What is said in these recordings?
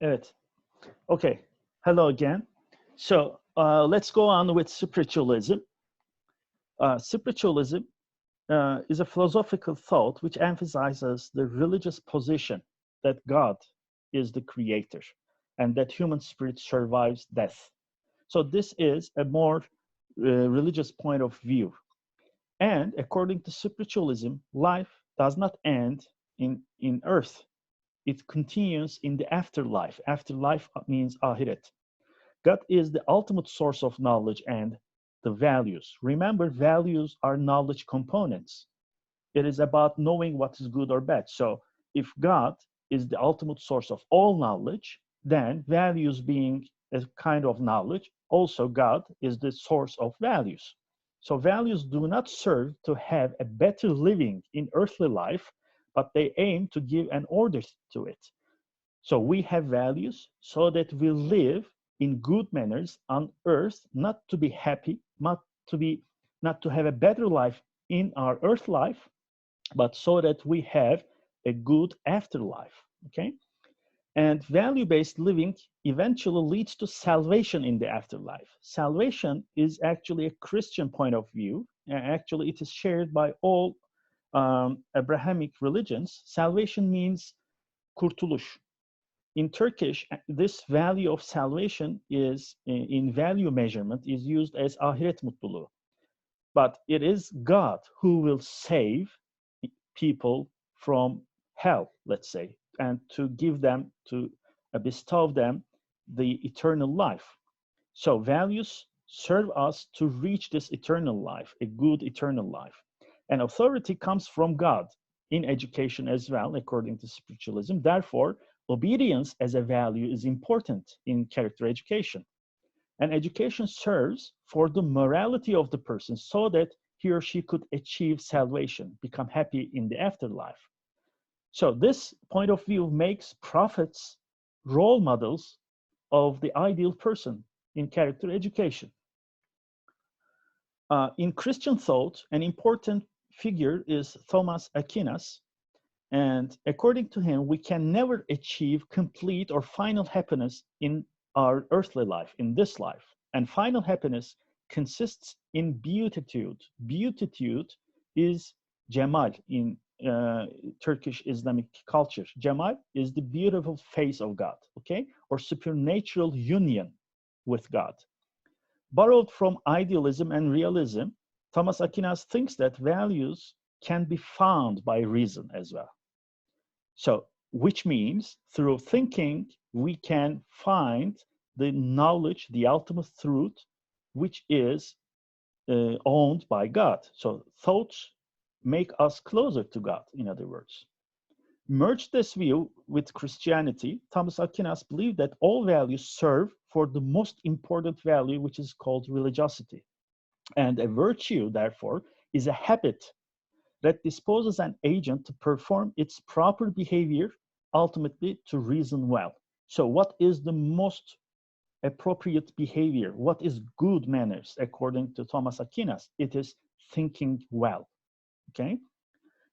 Evet. Okay. Hello again. So let's go on with spiritualism. Spiritualism is a philosophical thought which emphasizes the religious position that God is the creator and that human spirit survives death. So this is a more religious point of view. And according to spiritualism, life does not end in earth. It continues in the afterlife. Afterlife means ahiret. God is the ultimate source of knowledge and the values. Remember, values are knowledge components. It is about knowing what is good or bad. So if God is the ultimate source of all knowledge, then values being a kind of knowledge, also God is the source of values. So values do not serve to have a better living in earthly life, but they aim to give an order to it. So we have values so that we live in good manners on earth, not to be happy, not to have a better life in our earth life, but so that we have a good afterlife. Okay? And value-based living eventually leads to salvation in the afterlife. Salvation is actually a Christian point of view. Actually, it is shared by all Abrahamic religions. Salvation means kurtuluş. In Turkish, this value of salvation is in value measurement is used as ahiret mutluluğu. But it is God who will save people from hell, let's say, and to give them, to bestow them the eternal life. So values serve us to reach this eternal life, a good eternal life. And authority comes from God in education as well, according to spiritualism. Therefore, obedience as a value is important in character education. And education serves for the morality of the person so that he or she could achieve salvation, become happy in the afterlife. So this point of view makes prophets role models of the ideal person in character education. In Christian thought, an important figure is Thomas Aquinas, and according to him, we can never achieve complete or final happiness in our earthly life, in this life. And final happiness consists in beatitude. Beatitude is Cemal in Turkish Islamic culture. Cemal is the beautiful face of God, okay? Or supernatural union with God. Borrowed from idealism and realism, Thomas Aquinas thinks that values can be found by reason as well. So, which means through thinking, we can find the knowledge, the ultimate truth, which is owned by God. So, thoughts make us closer to God, in other words. Merge this view with Christianity, Thomas Aquinas believed that all values serve for the most important value, which is called religiosity. And a virtue, therefore, is a habit that disposes an agent to perform its proper behavior, ultimately to reason well. So what is the most appropriate behavior? What is good manners, according to Thomas Aquinas? It is thinking well, okay?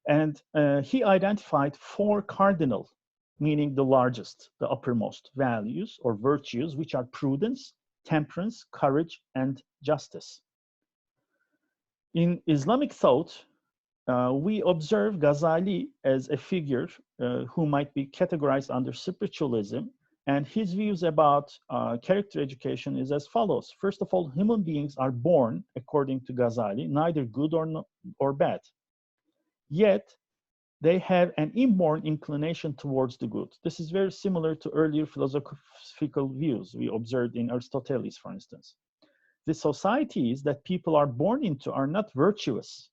And he identified four cardinal, meaning the largest, the uppermost values or virtues, which are prudence, temperance, courage, and justice. In Islamic thought, we observe Ghazali as a figure who might be categorized under spiritualism, and his views about character education is as follows. First of all, human beings are born, according to Ghazali, neither good or bad. Yet, they have an inborn inclination towards the good. This is very similar to earlier philosophical views we observed in Aristoteles, for instance. The societies that people are born into are not virtuous.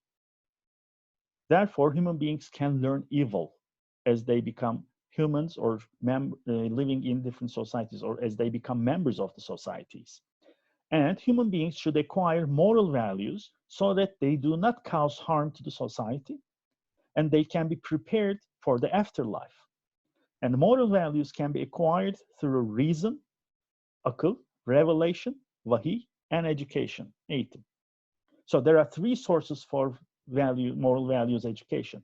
Therefore, human beings can learn evil as they become humans or living in different societies, or as they become members of the societies. And human beings should acquire moral values so that they do not cause harm to the society, and they can be prepared for the afterlife. And moral values can be acquired through reason, akıl, revelation, vahiy, and education, eğitim. So there are three sources for moral values education,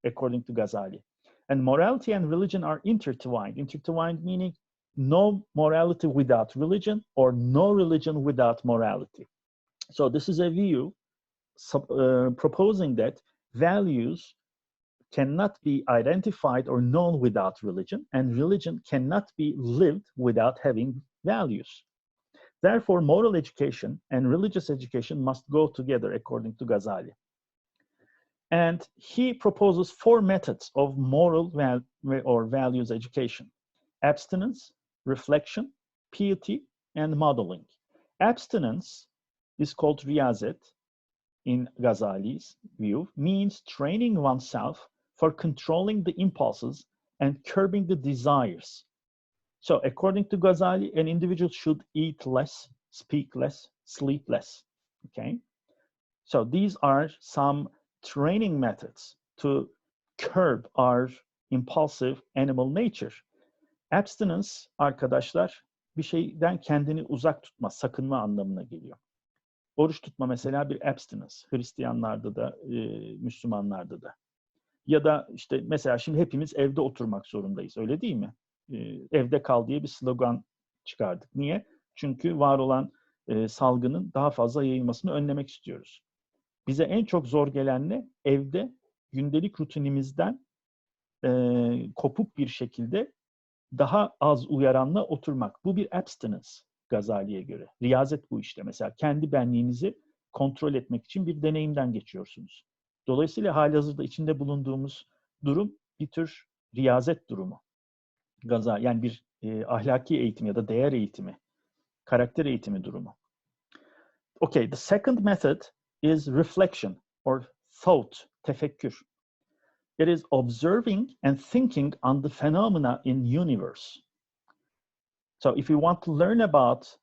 according to Ghazali. And morality and religion are intertwined. Intertwined meaning no morality without religion, or no religion without morality. So this is a view proposing that values cannot be identified or known without religion, and religion cannot be lived without having values. Therefore, moral education and religious education must go together, according to Ghazali. And he proposes 4 methods of moral or values education: abstinence, reflection, piety, and modeling. Abstinence is called riyazet in Ghazali's view, means training oneself for controlling the impulses and curbing the desires. So according to Ghazali, an individual should eat less, speak less, sleep less. Okay? So these are some training methods to curb our impulsive animal nature. Abstinence, arkadaşlar, bir şeyden kendini uzak tutma, sakınma anlamına geliyor. Oruç tutma mesela bir abstinence. Hristiyanlarda da, Müslümanlarda da. Ya da işte mesela şimdi hepimiz evde oturmak zorundayız, öyle değil mi? Evde kal diye bir slogan çıkardık. Niye? Çünkü var olan salgının daha fazla yayılmasını önlemek istiyoruz. Bize en çok zor gelen ne? Evde gündelik rutinimizden kopuk bir şekilde daha az uyaranla oturmak. Bu bir abstinence Gazali'ye göre. Riyazet bu işte. Mesela kendi benliğinizi kontrol etmek için bir deneyimden geçiyorsunuz. Dolayısıyla halihazırda içinde bulunduğumuz durum bir tür riyazet durumu. Gazali, yani bir ahlaki eğitim ya da değer eğitimi, karakter eğitimi durumu. Okay, the second method is reflection or thought, tefekkür. It is observing and thinking on the phenomena in universe. So if you want to learn about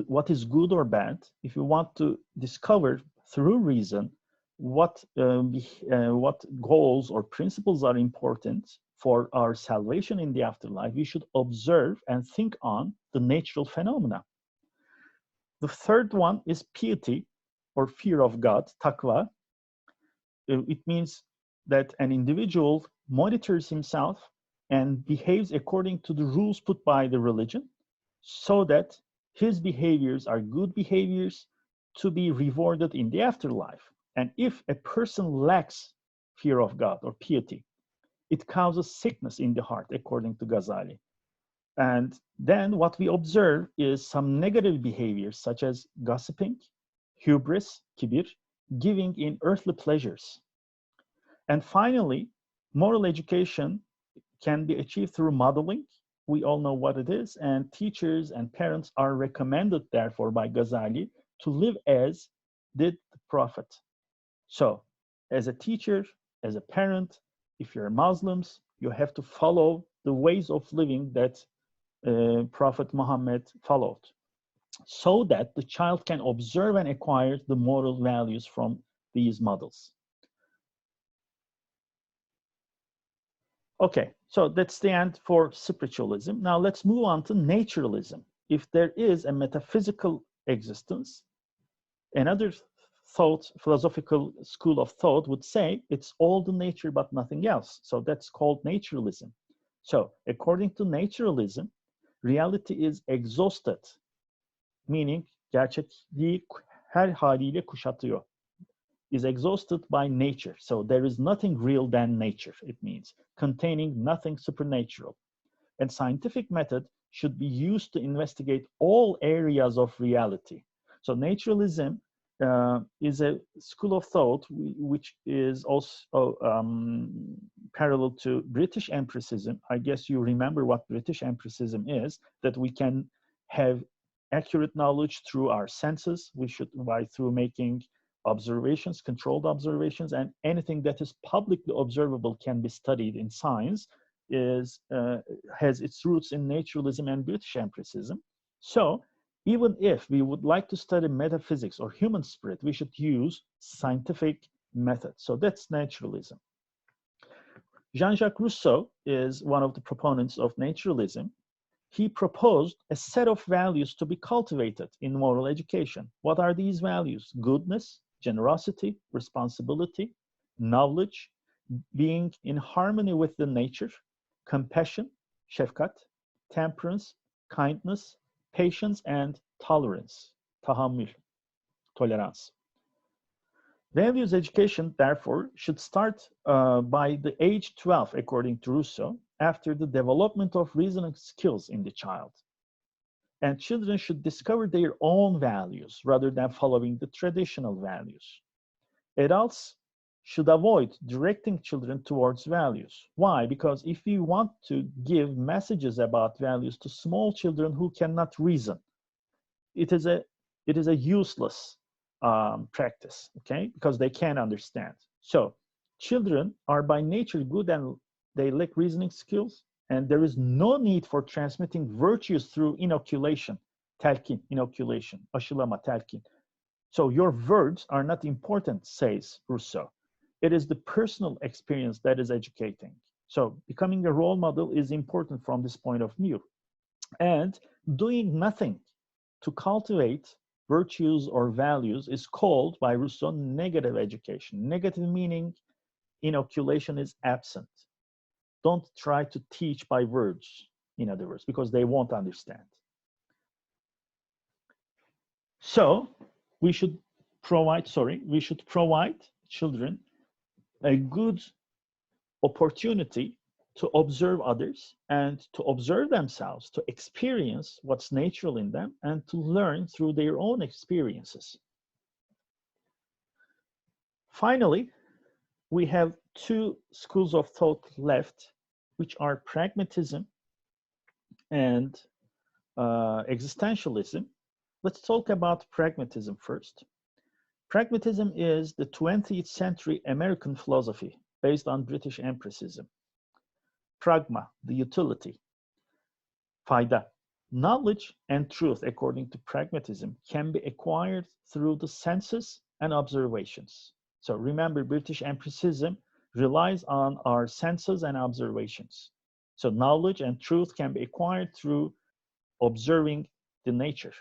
what is good or bad, if you want to discover through reason what goals or principles are important for our salvation in the afterlife, we should observe and think on the natural phenomena. The third one is piety or fear of God, takva. It means that an individual monitors himself and behaves according to the rules put by the religion, so that his behaviors are good behaviors to be rewarded in the afterlife. And if a person lacks fear of God or piety, it causes sickness in the heart, according to Ghazali. And then what we observe is some negative behaviors, such as gossiping, hubris, kibir, giving in earthly pleasures. And finally, moral education can be achieved through modeling. We all know what it is, and teachers and parents are recommended, therefore, by Ghazali to live as did the Prophet. So, as a teacher, as a parent, if you're Muslims, you have to follow the ways of living that Prophet Muhammad followed, so that the child can observe and acquire the moral values from these models. Okay, so that's the end for spiritualism. Now let's move on to naturalism. If there is a metaphysical existence, another philosophical school of thought would say it's all the nature but nothing else. So that's called naturalism. So according to naturalism, reality is exhausted, meaning gerçekliği her haliyle kuşatıyor, is exhausted by nature. So there is nothing real than nature, it means, containing nothing supernatural. And scientific method should be used to investigate all areas of reality. So naturalism is a school of thought which is also parallel to British empiricism. I guess you remember what British empiricism is, that we can have accurate knowledge through our senses. We should, through making observations, controlled observations, and anything that is publicly observable can be studied in science, has its roots in naturalism and British empiricism. So even if we would like to study metaphysics or human spirit, we should use scientific methods. So that's naturalism. Jean-Jacques Rousseau is one of the proponents of naturalism. He proposed a set of values to be cultivated in moral education. What are these values? Goodness, generosity, responsibility, knowledge, being in harmony with the nature, compassion, şefkat, temperance, kindness, patience, and tolerance. Tahammül, tolerance. Values education, therefore, should start by the age 12, according to Rousseau, after the development of reasoning skills in the child. And children should discover their own values rather than following the traditional values. Adults should avoid directing children towards values. Why? Because if we want to give messages about values to small children who cannot reason, it is a useless practice, okay? Because they can't understand. So children are by nature good and they lack reasoning skills, and there is no need for transmitting virtues through inoculation, telkin, inoculation, aşılama, telkin. So your words are not important, says Rousseau. It is the personal experience that is educating. So becoming a role model is important from this point of view. And doing nothing to cultivate virtues or values is called by Rousseau negative education. Negative meaning inoculation is absent. Don't try to teach by words, in other words, because they won't understand. So we should provide children a good opportunity to observe others and to observe themselves, to experience what's natural in them, and to learn through their own experiences. Finally, we have two schools of thought left, which are pragmatism and existentialism. Let's talk about pragmatism first. Pragmatism is the 20th century American philosophy based on British empiricism. Pragma, the utility. Fayda. Knowledge and truth, according to pragmatism, can be acquired through the senses and observations. So remember, British empiricism relies on our senses and observations. So knowledge and truth can be acquired through observing the nature.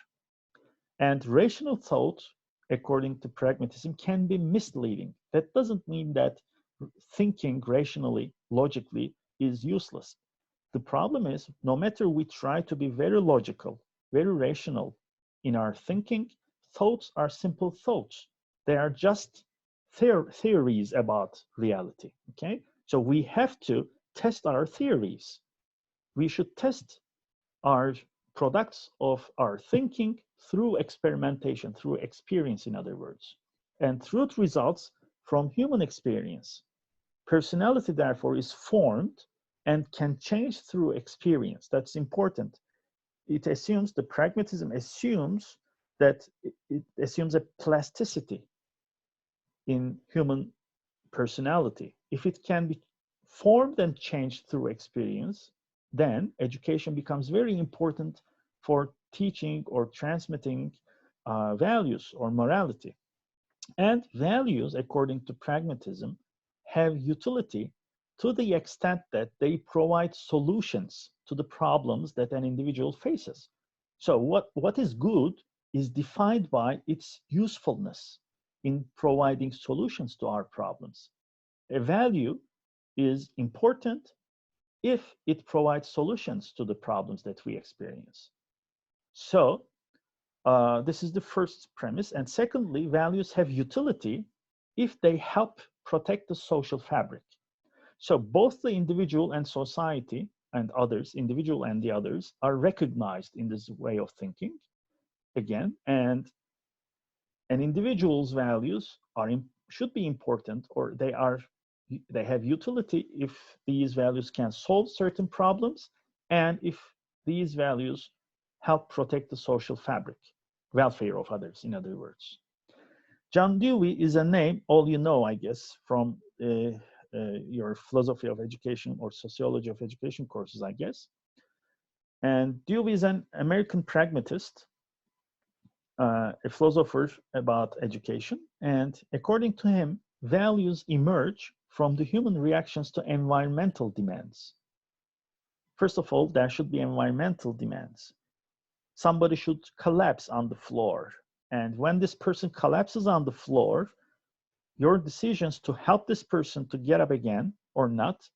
And rational thought, according to pragmatism, can be misleading. That doesn't mean that thinking rationally, logically, is useless. The problem is, no matter we try to be very logical, very rational in our thinking, thoughts are simple thoughts. They are just theories about reality, okay? So we have to test our theories. We should test our products of our thinking through experimentation, through experience, in other words. And truth results from human experience. Personality, therefore, is formed and can change through experience. That's important. It assumes, the pragmatism assumes that it assumes a plasticity in human personality. If it can be formed and changed through experience, then education becomes very important for teaching or transmitting values or morality. And values, according to pragmatism, have utility to the extent that they provide solutions to the problems that an individual faces. So what is good is defined by its usefulness in providing solutions to our problems. A value is important if it provides solutions to the problems that we experience. So this is the first premise. And secondly, values have utility if they help protect the social fabric. So both the individual and society and others, individual and the others, are recognized in this way of thinking, again, and an individual's values should be important, or they have utility if these values can solve certain problems and if these values help protect the social fabric, welfare of others, in other words. John Dewey is a name all you know, I guess, from your philosophy of education or sociology of education courses, I guess. And Dewey is an American pragmatist, a philosopher about education. And according to him, values emerge from the human reactions to environmental demands. First of all, there should be environmental demands. Somebody should collapse on the floor. And when this person collapses on the floor, your decisions to help this person to get up again or not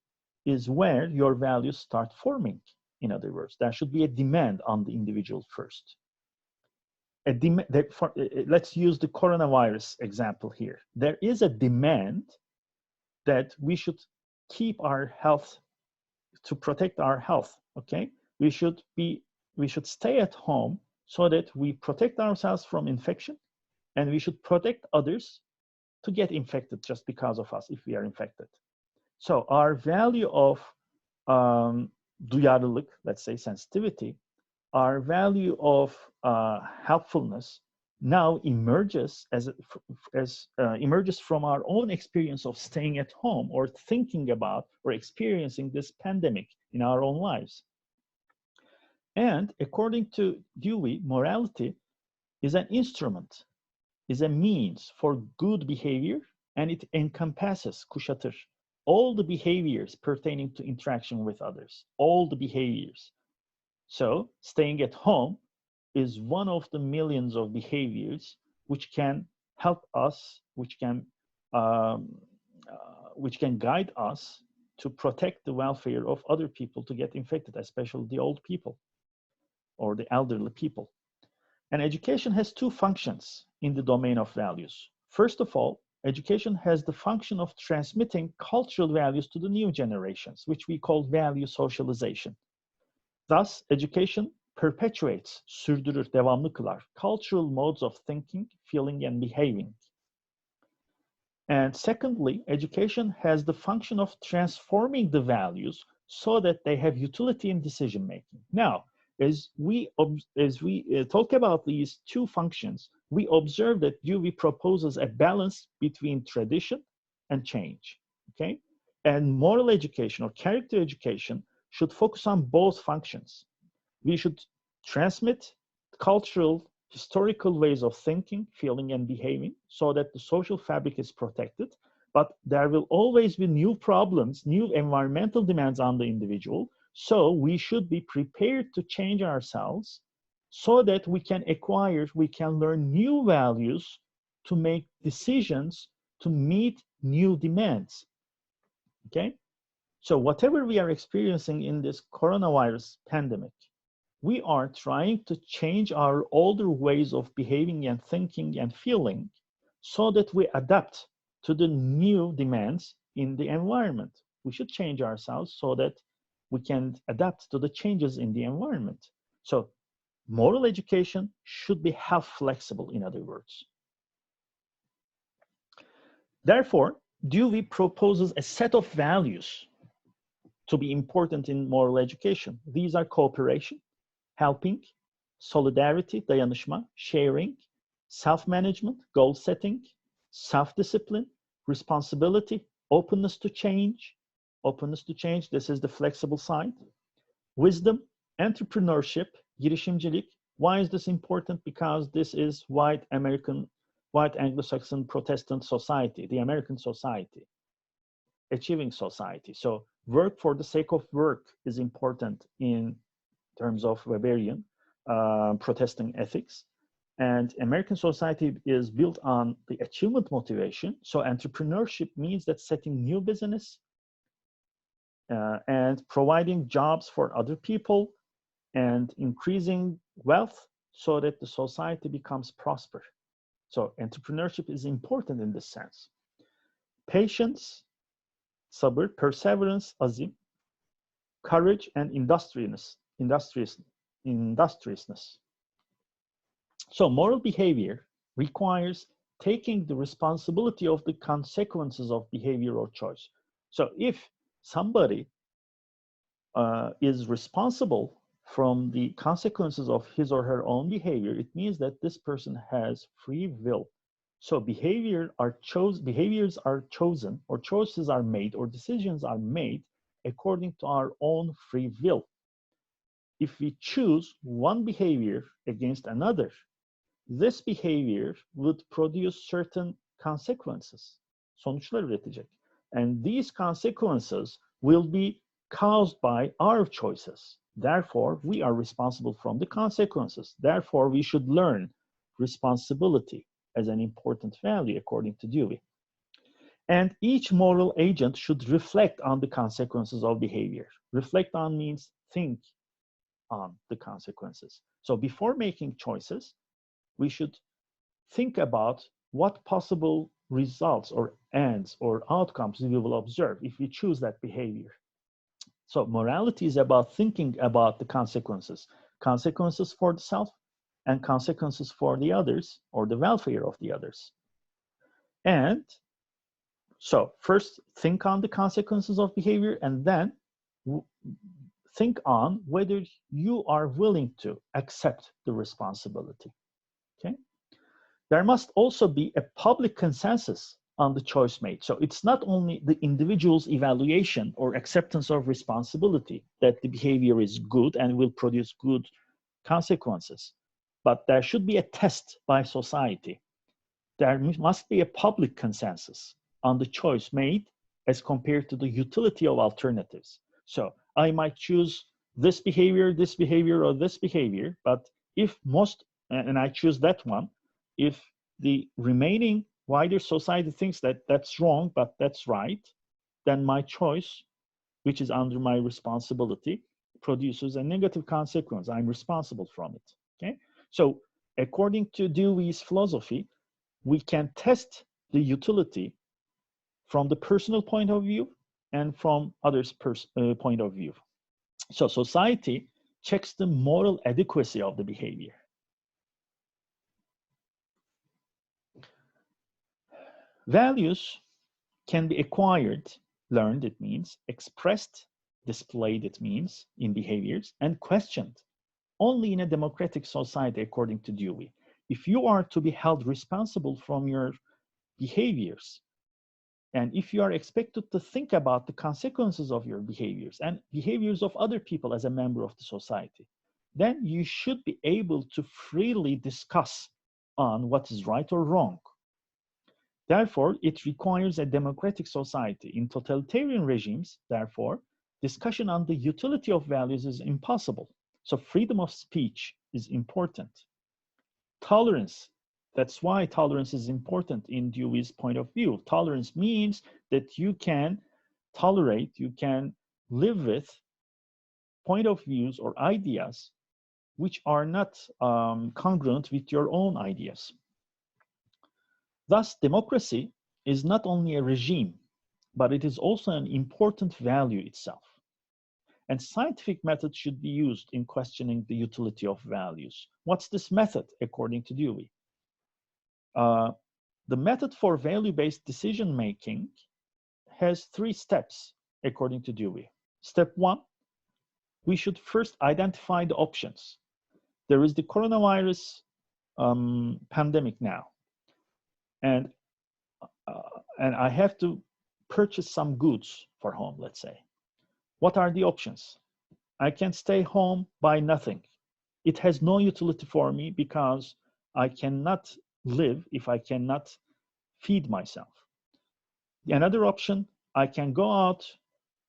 is where your values start forming. In other words, there should be a demand on the individual first. Let's use the coronavirus example here. There is a demand that we should keep our health, to protect our health, okay? We should stay at home so that we protect ourselves from infection, and we should protect others to get infected just because of us if we are infected. So our value of duyarlılık, let's say sensitivity, our value of helpfulness now emerges emerges from our own experience of staying at home or thinking about or experiencing this pandemic in our own lives. And according to Dewey, morality is an instrument, is a means for good behavior, and it encompasses, kuşatır, all the behaviors pertaining to interaction with others, all the behaviors. So staying at home is one of the millions of behaviors which can help us, which can guide us to protect the welfare of other people to get infected, especially the old people or the elderly people. And education has two functions in the domain of values. First of all, education has the function of transmitting cultural values to the new generations, which we call value socialization. Thus, education perpetuates, sürdürür, devamlı kılar, cultural modes of thinking, feeling, and behaving. And secondly, education has the function of transforming the values so that they have utility in decision making. Now, as we talk about these two functions, we observe that Dewey proposes a balance between tradition and change, okay? And moral education or character education should focus on both functions. We should transmit cultural, historical ways of thinking, feeling, and behaving so that the social fabric is protected, but there will always be new problems, new environmental demands on the individual. So we should be prepared to change ourselves so that we can learn new values to make decisions to meet new demands, okay? So whatever we are experiencing in this coronavirus pandemic, we are trying to change our older ways of behaving and thinking and feeling so that we adapt to the new demands in the environment. We should change ourselves so that we can adapt to the changes in the environment. So moral education should be health flexible, in other words. Therefore, Dewey proposes a set of values to be important in moral education. These are cooperation, helping, solidarity, dayanışma, sharing, self-management, goal setting, self-discipline, responsibility, openness to change. Openness to change, this is the flexible side. Wisdom, entrepreneurship, girişimcilik. Why is this important? Because this is white Anglo-Saxon Protestant society, the American society, achieving society. So work for the sake of work is important in terms of Weberian Protestant ethics. And American society is built on the achievement motivation. So entrepreneurship means that setting new business and providing jobs for other people and increasing wealth so that the society becomes prosper. So entrepreneurship is important in this sense. Patience, sabır, perseverance, azim, courage, and industriousness. So moral behavior requires taking the responsibility of the consequences of behavior or choice. So if somebody is responsible from the consequences of his or her own behavior, it means that this person has free will. So behaviors are chosen, or choices are made, or decisions are made according to our own free will. If we choose one behavior against another, this behavior would produce certain consequences, sonuçlar üretecek. And these consequences will be caused by our choices. Therefore, we are responsible from the consequences. Therefore, we should learn responsibility as an important value, according to Dewey. And each moral agent should reflect on the consequences of behavior. Reflect on means think, on the consequences. So before making choices, we should think about what possible results or ends or outcomes we will observe if we choose that behavior. So morality is about thinking about the consequences, consequences for the self and consequences for the others or the welfare of the others. And so first think on the consequences of behavior, and then think on whether you are willing to accept the responsibility. Okay. There must also be a public consensus on the choice made. So it's not only the individual's evaluation or acceptance of responsibility that the behavior is good and will produce good consequences, but there should be a test by society. There must be a public consensus on the choice made as compared to the utility of alternatives. So I might choose this behavior, or this behavior, but if most, and I choose that one, if the remaining wider society thinks that that's wrong, but that's right, then my choice, which is under my responsibility, produces a negative consequence. I'm responsible from it. Okay. So according to Dewey's philosophy, we can test the utility from the personal point of view and from others' point of view. So society checks the moral adequacy of the behavior. Values can be acquired, learned, it means, expressed, displayed, it means, in behaviors, and questioned only in a democratic society, according to Dewey. If you are to be held responsible from your behaviors, and if you are expected to think about the consequences of your behaviors and behaviors of other people as a member of the society, then you should be able to freely discuss on what is right or wrong. Therefore, it requires a democratic society. In totalitarian regimes, therefore, discussion on the utility of values is impossible. So freedom of speech is important. Tolerance, that's why tolerance is important in Dewey's point of view. Tolerance means that you can tolerate, you can live with point of views or ideas which are not congruent with your own ideas. Thus, democracy is not only a regime, but it is also an important value itself. And scientific methods should be used in questioning the utility of values. What's this method, according to Dewey? The method for value-based decision-making has 3 steps, according to Dewey. Step 1, we should first identify the options. There is the coronavirus pandemic now. And I have to purchase some goods for home, let's say. What are the options? I can stay home, buy nothing. It has no utility for me because I cannot live if I cannot feed myself. Another option, I can go out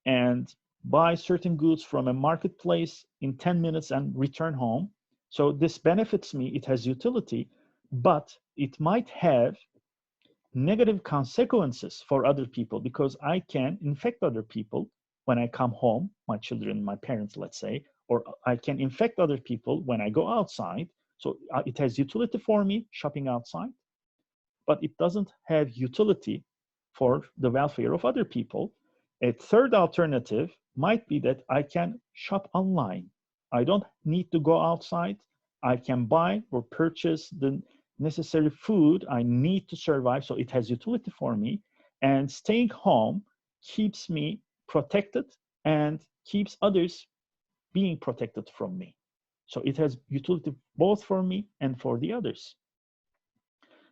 and buy certain goods from a marketplace in 10 minutes and return home. So this benefits me, it has utility, but it might have negative consequences for other people because I can infect other people when I come home, my children, my parents, let's say, or I can infect other people when I go outside. So it has utility for me, shopping outside, but it doesn't have utility for the welfare of other people. A third alternative might be that I can shop online. I don't need to go outside. I can buy or purchase the necessary food I need to survive, so it has utility for me. And staying home keeps me protected and keeps others being protected from me. So it has utility both for me and for the others.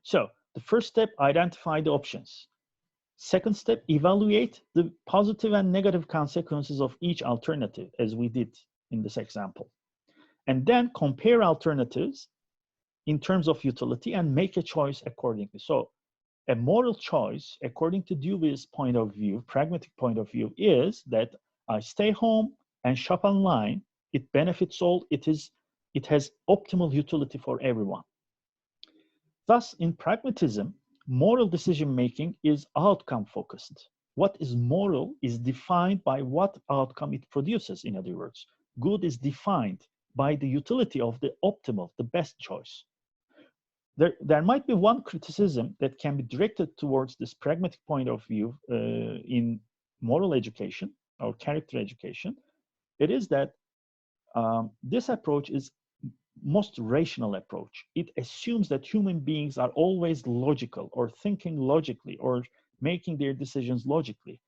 So the first step, identify the options. Second step, evaluate the positive and negative consequences of each alternative, as we did in this example. And then compare alternatives in terms of utility and make a choice accordingly. So a moral choice, according to Dewey's point of view, pragmatic point of view, is that I stay home and shop online. It benefits all. It has optimal utility for everyone. Thus, in pragmatism, moral decision-making is outcome-focused. What is moral is defined by what outcome it produces. In other words, good is defined by the utility of the optimal, the best choice. There might be one criticism that can be directed towards this pragmatic point of view in moral education or character education. It is that this approach is most rational approach. It assumes that human beings are always logical or thinking logically or making their decisions logically,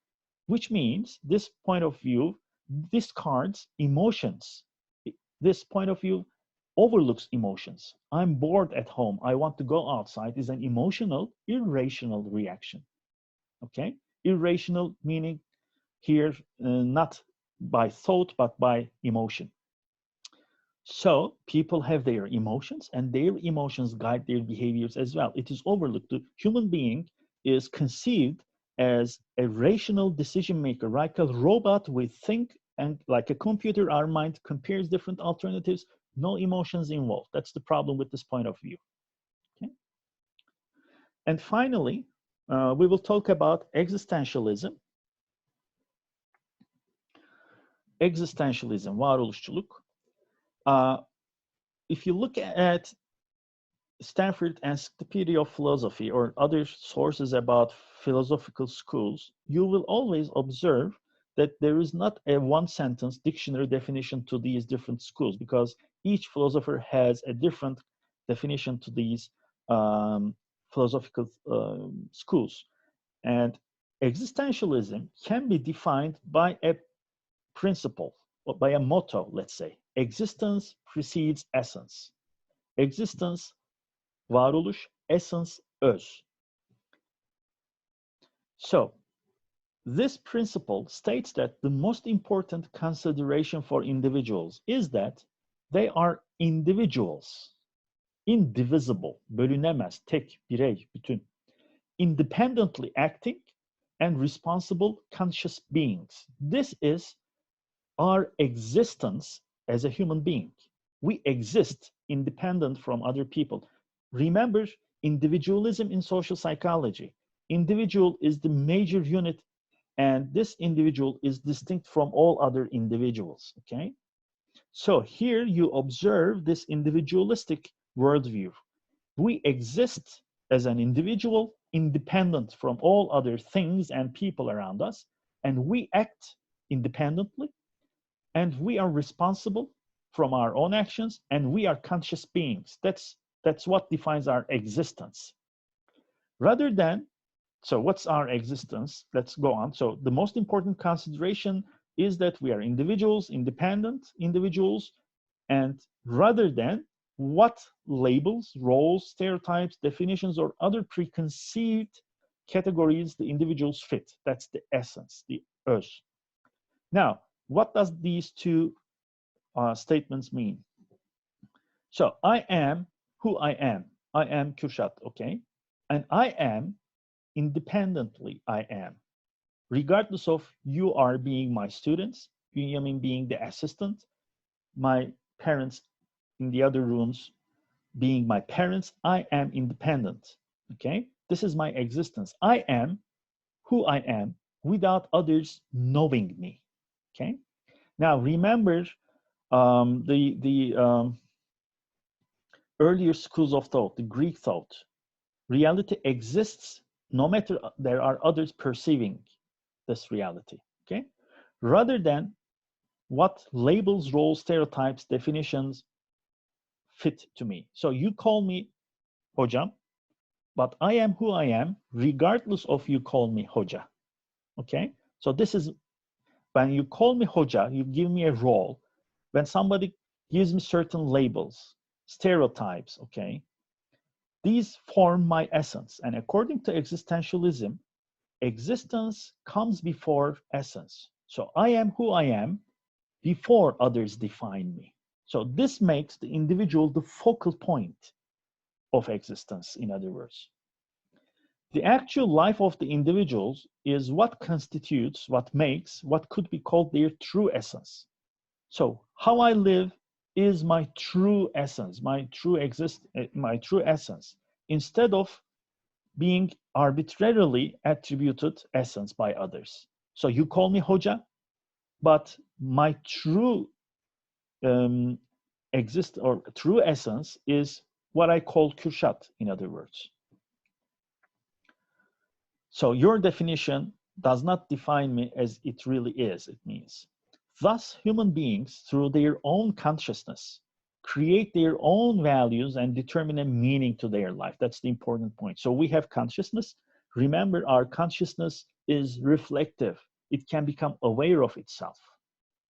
which means this point of view discards emotions. This point of view overlooks emotions. I'm bored at home, I want to go outside is an emotional, irrational reaction. Okay? Irrational meaning here not by thought, but by emotion. So people have their emotions, and their emotions guide their behaviors as well. It is overlooked. The human being is conceived as a rational decision maker, like a robot. We think, and like a computer, our mind compares different alternatives, no emotions involved. That's the problem with this point of view. Okay? And finally, we will talk about existentialism. Existentialism, varoluşçuluk. If you look at Stanford Encyclopedia of Philosophy or other sources about philosophical schools, you will always observe that there is not a one-sentence dictionary definition to these different schools, because each philosopher has a different definition to these philosophical schools. And existentialism can be defined by a principle, or by a motto, let's say. Existence precedes essence. Existence, varoluş, essence, öz. So, this principle states that the most important consideration for individuals is that they are individuals, indivisible, bölünemez, tek, birey, bütün, independently acting and responsible conscious beings. This is our existence as a human being. We exist independent from other people. Remember individualism in social psychology. Individual is the major unit, and this individual is distinct from all other individuals, okay? So here you observe this individualistic worldview. We exist as an individual, independent from all other things and people around us, and we act independently, and we are responsible from our own actions, and we are conscious beings. That's what defines our existence. Rather than, so what's our existence? Let's go on. So the most important consideration is that we are individuals, independent individuals, and rather than what labels, roles, stereotypes, definitions, or other preconceived categories the individuals fit. That's the essence, the öz. Now, what does these two statements mean? So I am who I am. I am Kürşat, okay? And I am independently I am. Regardless of you are being my students, Bünyamin being the assistant, my parents in the other rooms being my parents, I am independent, okay? This is my existence. I am who I am without others knowing me, okay? Now remember the earlier schools of thought, the Greek thought. Reality exists no matter there are others perceiving this reality, okay? Rather than what labels, roles, stereotypes, definitions fit to me. So you call me hocam, but I am who I am regardless of you call me hoca, okay? So this is, when you call me hoca, you give me a role. When somebody gives me certain labels, stereotypes, okay? These form my essence. And according to existentialism, existence comes before essence. So I am who I am before others define me. So this makes the individual the focal point of existence, in other words. The actual life of the individuals is what constitutes, what makes, what could be called their true essence. So how I live is my true essence, my true essence, instead of being arbitrarily attributed essence by others. So you call me hoca, but my true exist or true essence is what I call Kürşat, in other words. So your definition does not define me as it really is, it means. Thus, human beings, through their own consciousness, create their own values and determine a meaning to their life. That's the important point. So we have consciousness. Remember, our consciousness is reflective. It can become aware of itself.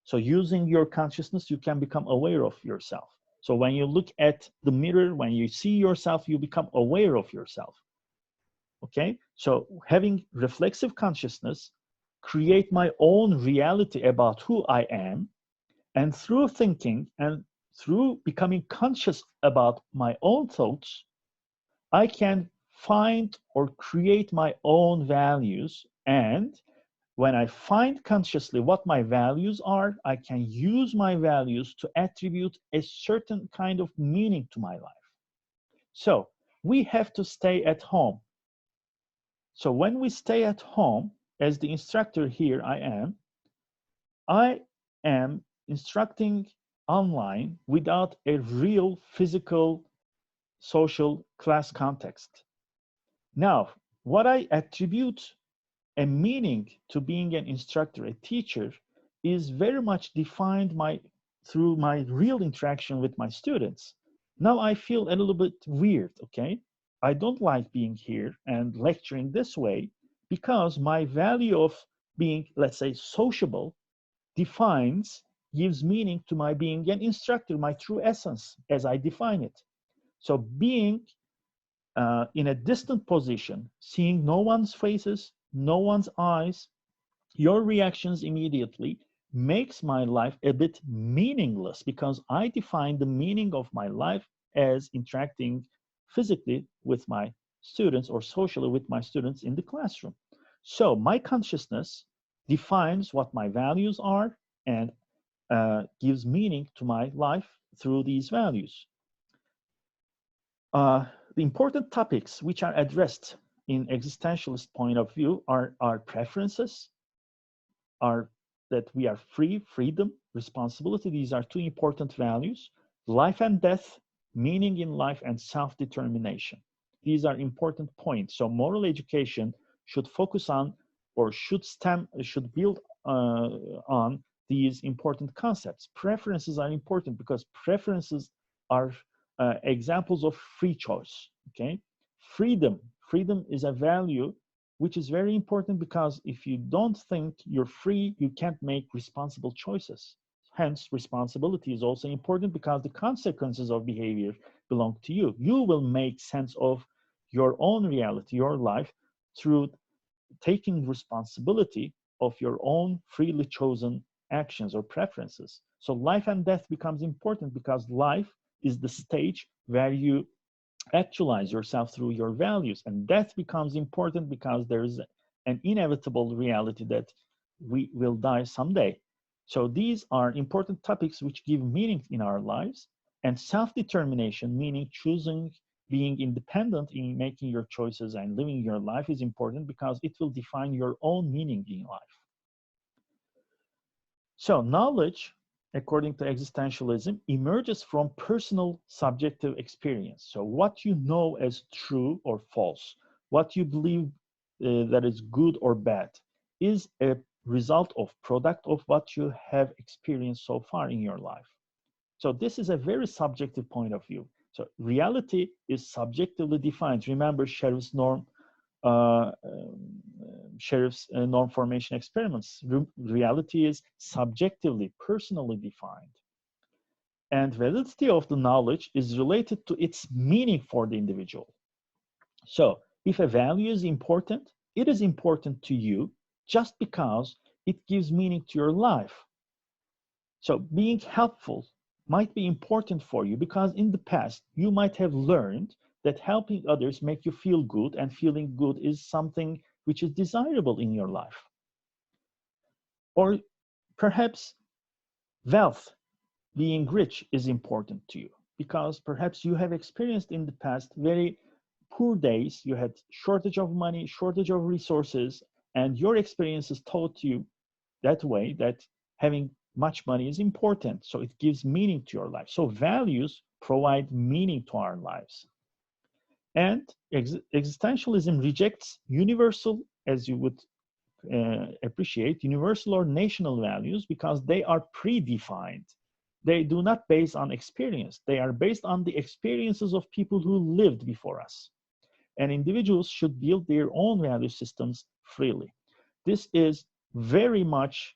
So using your consciousness, you can become aware of yourself. So when you look at the mirror, when you see yourself, you become aware of yourself. Okay, so having reflexive consciousness, create my own reality about who I am, and through thinking and through becoming conscious about my own thoughts, I can find or create my own values. And when I find consciously what my values are, I can use my values to attribute a certain kind of meaning to my life. So we have to stay at home. So when we stay at home, as the instructor here I am instructing online without a real physical social class context. Now, what I attribute a meaning to being an instructor, a teacher, is very much defined through my real interaction with my students. Now I feel a little bit weird, okay? I don't like being here and lecturing this way because my value of being, let's say, sociable gives meaning to my being an instructor, my true essence as I define it. So being in a distant position, seeing no one's faces, no one's eyes, your reactions immediately makes my life a bit meaningless because I define the meaning of my life as interacting physically with my students or socially with my students in the classroom. So my consciousness defines what my values are and gives meaning to my life through these values. The important topics which are addressed in existentialist point of view are our preferences, are that we are free, freedom, responsibility. These are two important values. Life and death, meaning in life, and self-determination. These are important points. So moral education should focus on or should build on these important concepts. Preferences are important because preferences are examples of free choice, okay? Freedom is a value which is very important because if you don't think you're free, you can't make responsible choices. Hence, responsibility is also important because the consequences of behavior belong to you. You will make sense of your own reality, your life, through taking responsibility of your own freely chosen actions or preferences. So life and death becomes important because life is the stage where you actualize yourself through your values, and death becomes important because there is an inevitable reality that we will die someday. So these are important topics which give meaning in our lives, and self-determination, meaning choosing being independent in making your choices and living your life, is important because it will define your own meaning in life. So knowledge, according to existentialism, emerges from personal subjective experience. So what you know as true or false, what you believe that is good or bad, is a result of product of what you have experienced so far in your life. So this is a very subjective point of view. So reality is subjectively defined. Remember Sheriff's norm formation experiments. Reality is subjectively, personally defined. And validity of the knowledge is related to its meaning for the individual. So if a value is important, it is important to you just because it gives meaning to your life. So being helpful might be important for you because in the past you might have learned that helping others make you feel good, and feeling good is something which is desirable in your life. Or perhaps wealth, being rich, is important to you because perhaps you have experienced in the past very poor days, you had shortage of money, shortage of resources, and your experiences taught you that way that having much money is important. So it gives meaning to your life. So values provide meaning to our lives. And existentialism rejects universal, as you would appreciate, universal or national values because they are predefined. They do not base on experience. They are based on the experiences of people who lived before us. And individuals should build their own value systems freely. This is very much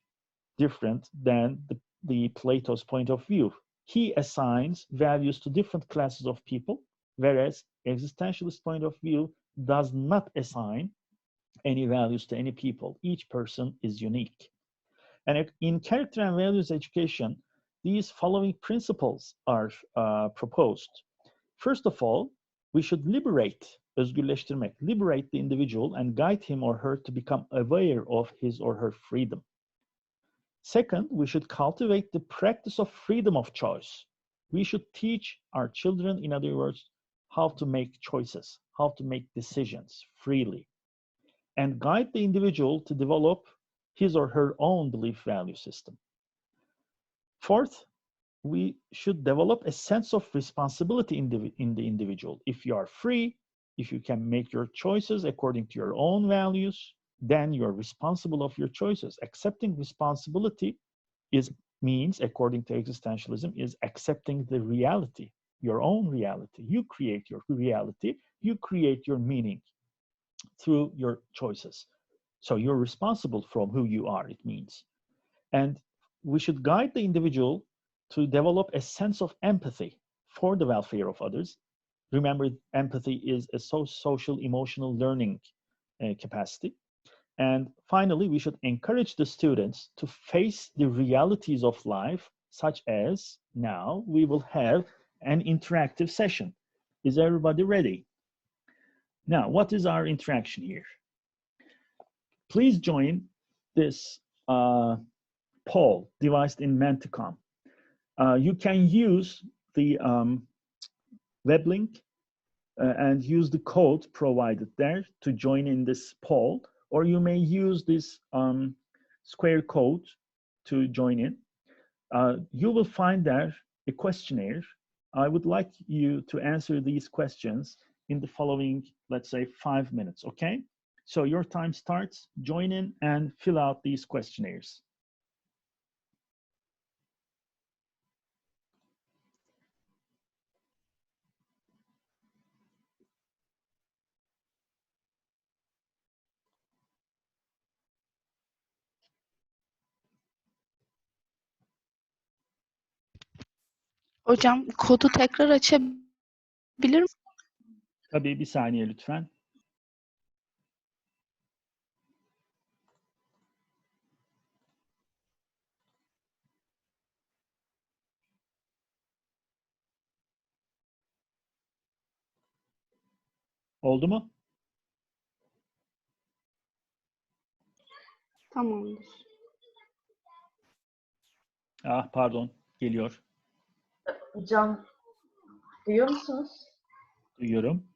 different than the Plato's point of view. He assigns values to different classes of people, whereas existentialist point of view does not assign any values to any people. Each person is unique. And in character and values education, these following principles are proposed. First of all, we should liberate the individual and guide him or her to become aware of his or her freedom. Second, we should cultivate the practice of freedom of choice. We should teach our children, in other words, how to make choices, how to make decisions freely, and guide the individual to develop his or her own belief value system. Fourth, we should develop a sense of responsibility in the individual. If you are free, if you can make your choices according to your own values, then you're responsible of your choices. Accepting responsibility means, according to existentialism, is accepting the reality, your own reality. You create your reality, you create your meaning through your choices. So you're responsible from who you are, it means. And we should guide the individual to develop a sense of empathy for the welfare of others. Remember, empathy is a social emotional learning capacity. And finally, we should encourage the students to face the realities of life, such as now we will have an interactive session. Is everybody ready? Now, what is our interaction here? Please join this poll devised in Menticom. You can use the web link and use the code provided there to join in this poll, or you may use this square code to join in. You will find there a questionnaire. I would like you to answer these questions in the following, let's say, 5 minutes, okay? So your time starts, join in and fill out these questionnaires. Hocam kodu tekrar açabilir misin? Tabii, bir saniye lütfen. Oldu mu? Tamamdır. Ah, pardon, geliyor. Hocam, duyuyor musunuz? Duyuyorum.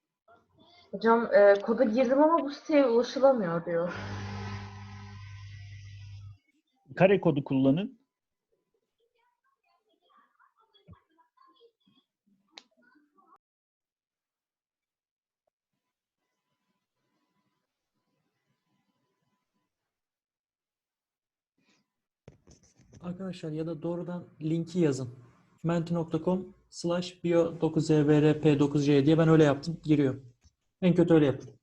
Hocam, koda girdim ama bu siteye ulaşılamıyor diyor. Kare kodu kullanın. Arkadaşlar ya da doğrudan linki yazın. menti.com/bio9zvrp9j diye ben öyle yaptım. Giriyor. En kötü öyle yapın.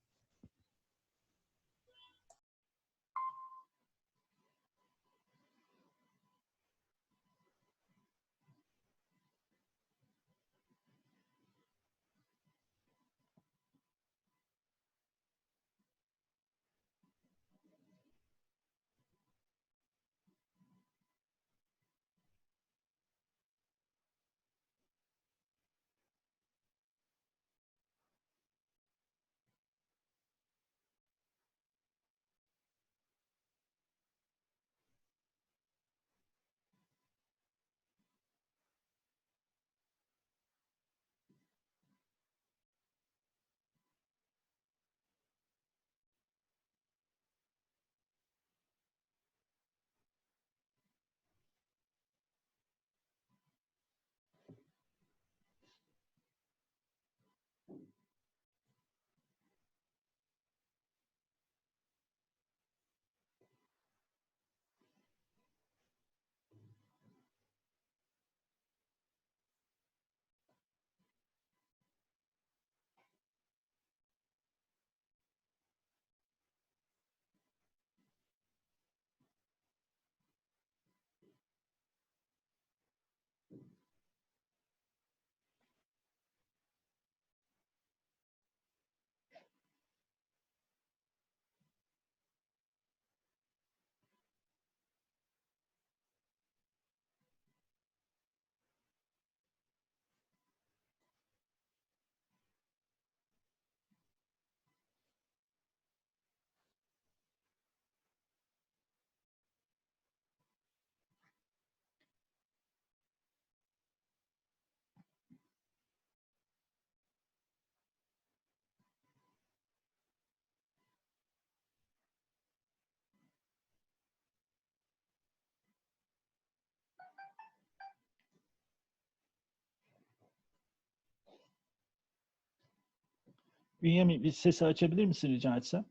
Bünyamin, bir sesi açabilir misin rica etsem?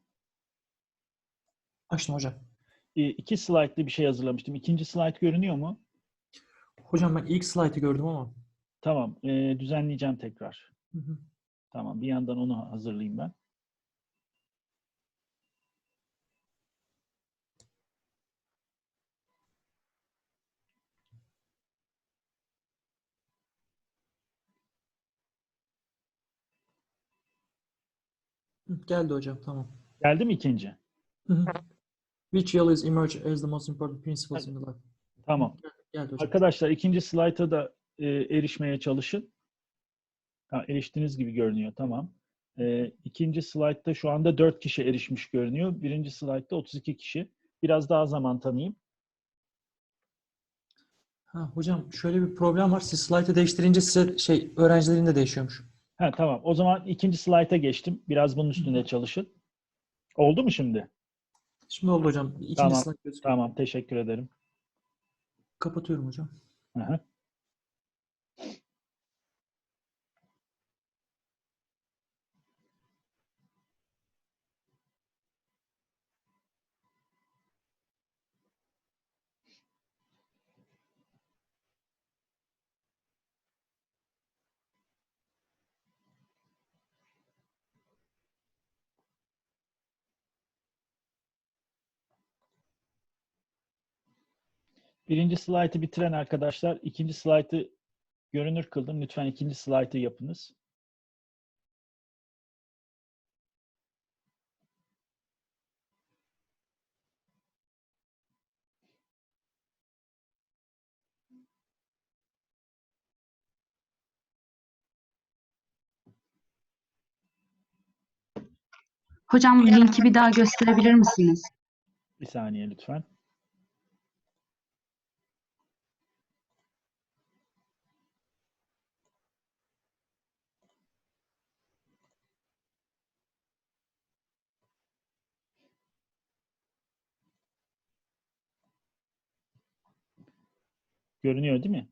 Açtım hocam. 2 slaytlı bir şey hazırlamıştım. İkinci slayt görünüyor mu? Hocam ben ilk slaytı gördüm ama. Tamam. Düzenleyeceğim tekrar. Hı hı. Tamam. Bir yandan onu hazırlayayım ben. Hı, geldi hocam, tamam. Geldi mi ikinci? Hı hı. Which values emerge as the most important principles in the life? Hı, Tamam. geldi hocam. Arkadaşlar ikinci slayta da erişmeye çalışın. Ha, eriştiğiniz gibi görünüyor. Tamam. İkinci slaytta şu anda 4 kişi erişmiş görünüyor. Birinci slaytta 32 kişi. Biraz daha zaman tanıyayım. Ha, hocam şöyle bir problem var. Siz slaytı değiştirince size öğrencilerin de değişiyormuş. Ha, tamam. O zaman ikinci slayta geçtim. Biraz bunun üstünde çalışın. Oldu mu şimdi? Şimdi oldu hocam. İkinci Tamam. slayt gözüküyor. Tamam. Teşekkür ederim. Kapatıyorum hocam. Aha. Birinci slaytı bitiren arkadaşlar ikinci slaytı görünür kıldım. Lütfen ikinci slaytı yapınız. Hocam linki bir daha gösterebilir misiniz? Bir saniye lütfen. Görünüyor değil mi?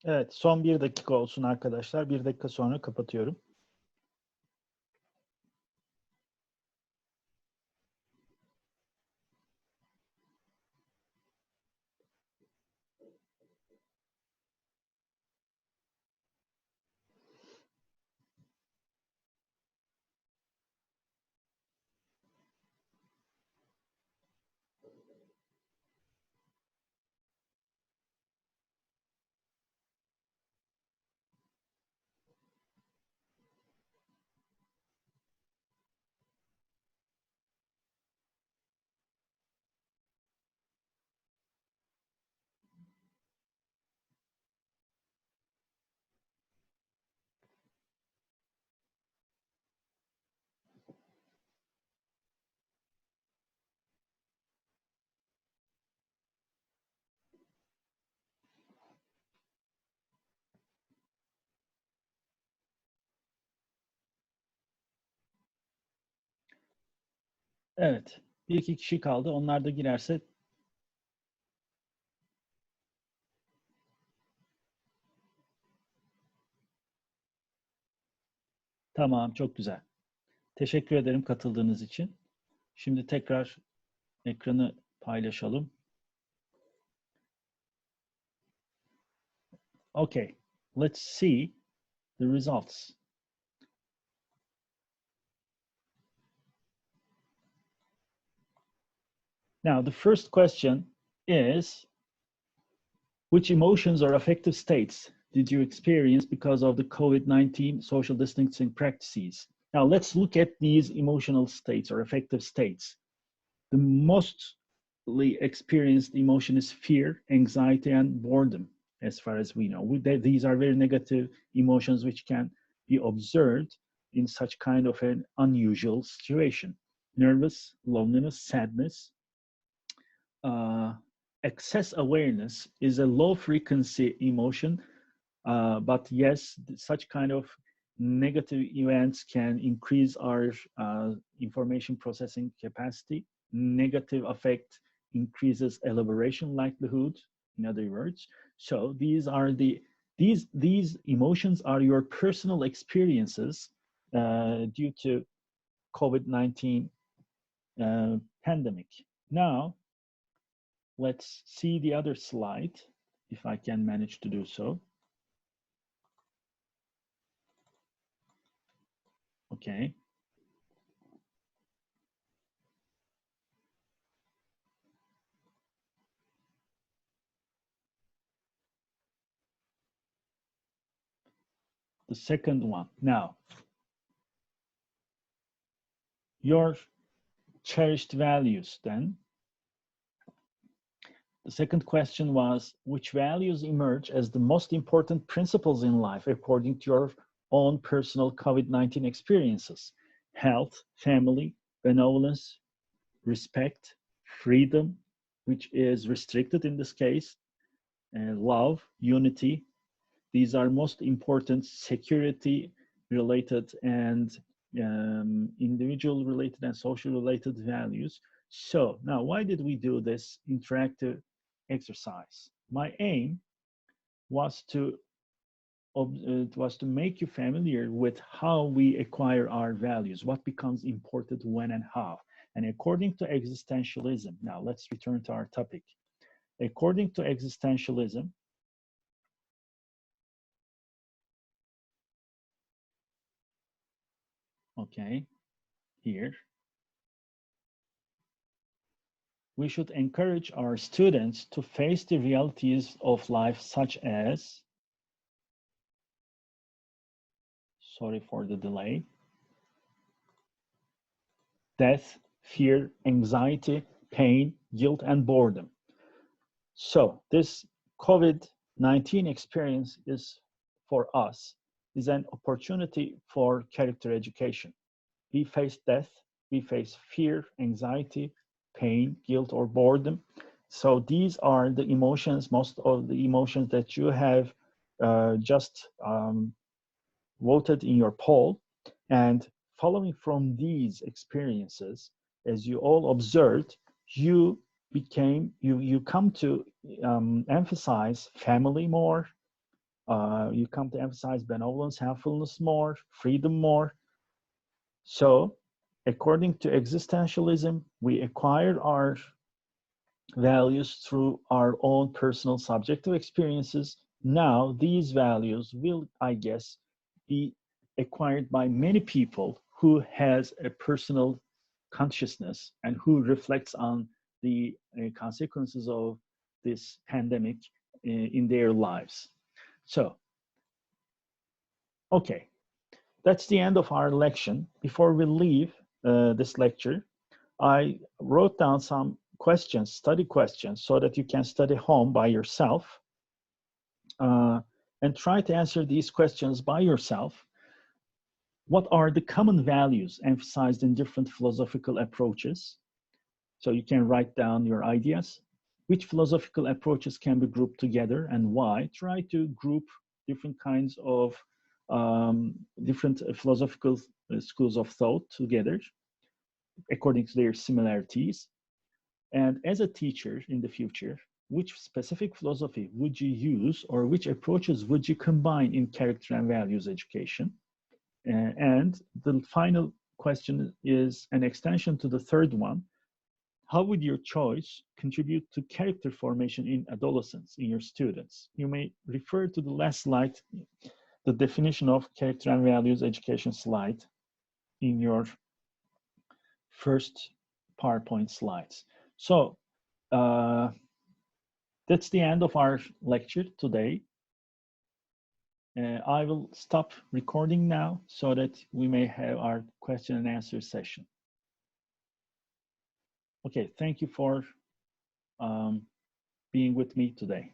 Evet, son 1 dakika olsun arkadaşlar. 1 dakika sonra kapatıyorum. Evet, 1-2 kişi kaldı. Onlar da girerse Tamam, çok güzel. Teşekkür ederim katıldığınız için. Şimdi tekrar ekranı paylaşalım. Okay, let's see the results. Now, the first question is, which emotions or affective states did you experience because of the COVID-19 social distancing practices? Now, let's look at these emotional states or affective states. The mostly experienced emotion is fear, anxiety, and boredom, as far as we know. These are very negative emotions which can be observed in such kind of an unusual situation. Nervous, loneliness, sadness. Excess awareness is a low frequency emotion, but yes, such kind of negative events can increase our information processing capacity. Negative affect increases elaboration likelihood, in other words. So these emotions are your personal experiences due to COVID-19 pandemic. Now, let's see the other slide, if I can manage to do so. Okay. The second one. Now, your cherished values then. The second question was, which values emerge as the most important principles in life according to your own personal COVID-19 experiences? Health, family, benevolence, respect, freedom, which is restricted in this case, love, unity. These are most important security related and individual related and social related values. So now, why did we do this interactive exercise? My aim was to make you familiar with how we acquire our values, what becomes important when and how. And according to existentialism, now let's return to our topic. According to existentialism, okay, here, we should encourage our students to face the realities of life, such as, sorry for the delay, death, fear, anxiety, pain, guilt, and boredom. So this COVID-19 experience is, for us, is an opportunity for character education. We face death, we face fear, anxiety, pain, guilt, or boredom. So these are the emotions, most of the emotions that you have just voted in your poll. And following from these experiences, as you all observed, you come to emphasize family more, you come to emphasize benevolence, helpfulness more, freedom more. So according to existentialism, we acquire our values through our own personal subjective experiences. Now these values will, I guess, be acquired by many people who has a personal consciousness and who reflects on the consequences of this pandemic in their lives. So, okay, that's the end of our lection. Before we leave this lecture, I wrote down some questions, study questions, so that you can study home by yourself and try to answer these questions by yourself. What are the common values emphasized in different philosophical approaches? So you can write down your ideas. Which philosophical approaches can be grouped together and why? Try to group different kinds of different philosophical schools of thought together according to their similarities. And as a teacher in the future, which specific philosophy would you use or which approaches would you combine in character and values education? And the final question is an extension to the third one. How would your choice contribute to character formation in adolescence, in your students? You may refer to the last slide, the definition of character and values education slide in your first PowerPoint slides. So that's the end of our lecture today. I will stop recording now so that we may have our question and answer session. Okay, thank you for being with me today.